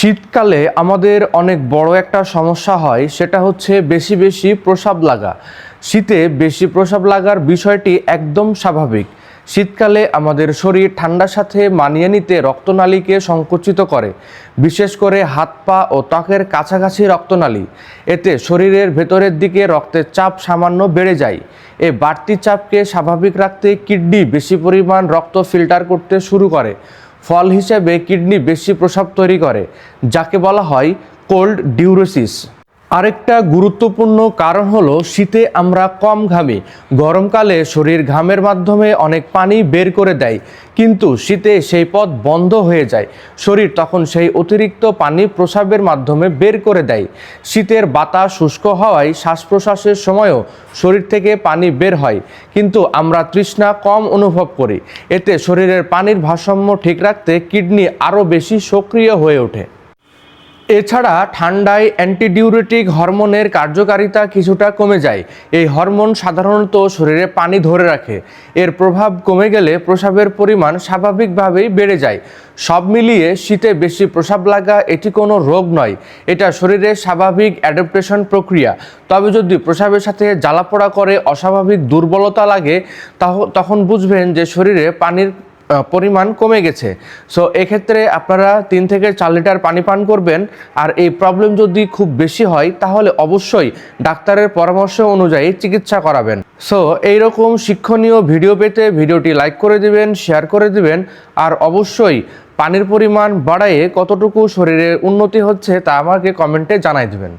শীতকালে আমাদের অনেক বড় একটা সমস্যা হয়, সেটা হচ্ছে বেশি বেশি প্রস্রাব লাগা। শীতে বেশি প্রস্রাব লাগার বিষয়টি একদম স্বাভাবিক। শীতকালে আমাদের শরীর ঠান্ডার সাথে মানিয়ে নিতে রক্তনালীকে সংকুচিত করে, বিশেষ করে হাত পা ও ত্বকের কাছাকাছি রক্তনালী। এতে শরীরের ভেতরের দিকে রক্তের চাপ সামান্য বেড়ে যায়। এই বাড়তি চাপকে স্বাভাবিক রাখতে কিডনি বেশি পরিমাণ রক্ত ফিল্টার করতে শুরু করে। ফল হিসেবে কিডনি বেশি প্রস্রাব তৈরি করে, যাকে বলা হয় কোল্ড ডিউরেসিস। আরেকটা গুরুত্বপূর্ণ কারণ হলো শীতে আমরা কম ঘামি। গরমকালে শরীর ঘামের মাধ্যমে অনেক পানি বের করে দেয়, কিন্তু শীতে সেই পথ বন্ধ হয়ে যায়। শরীর তখন সেই অতিরিক্ত পানি প্রস্রাবের মাধ্যমে বের করে দেয়। শীতের বাতাস শুষ্ক হওয়ায় শ্বাস প্রশ্বাসের সময়ও শরীর থেকে পানি বের হয়, কিন্তু আমরা তৃষ্ণা কম অনুভব করি। এতে শরীরের পানির ভারসাম্য ঠিক রাখতে কিডনি আরও বেশি সক্রিয় হয়ে ওঠে। এছাড়া ঠান্ডায় অ্যান্টিডিউরেটিক হরমোনের কার্যকারিতা কিছুটা কমে যায়। এই হরমোন সাধারণত শরীরে পানি ধরে রাখে। এর প্রভাব কমে গেলে প্রস্রাবের পরিমাণ স্বাভাবিকভাবেই বেড়ে যায়। সব মিলিয়ে শীতে বেশি প্রস্রাব লাগা এটি কোনো রোগ নয়, এটা শরীরের স্বাভাবিক অ্যাডাপ্টেশন প্রক্রিয়া। তবে যদি প্রস্রাবের সাথে জ্বালাপোড়া করে অস্বাভাবিক দুর্বলতা লাগে, তখন বুঝবেন যে শরীরে পানির পরিমাণ কমে গেছে। সো এক্ষেত্রে আপনারা 3 থেকে 4 লিটার পানি পান করবেন। আর এই প্রবলেম যদি খুব বেশি হয়, তাহলে অবশ্যই ডাক্তারের পরামর্শ অনুযায়ী চিকিৎসা করাবেন। সো এইরকম শিক্ষণীয় ভিডিও পেতে ভিডিওটি লাইক করে দিবেন, শেয়ার করে দিবেন, আর অবশ্যই পানির পরিমাণ বাড়ায়ে কতটুকু শরীরের উন্নতি হচ্ছে তা আমাকে কমেন্টে জানাই দিবেন।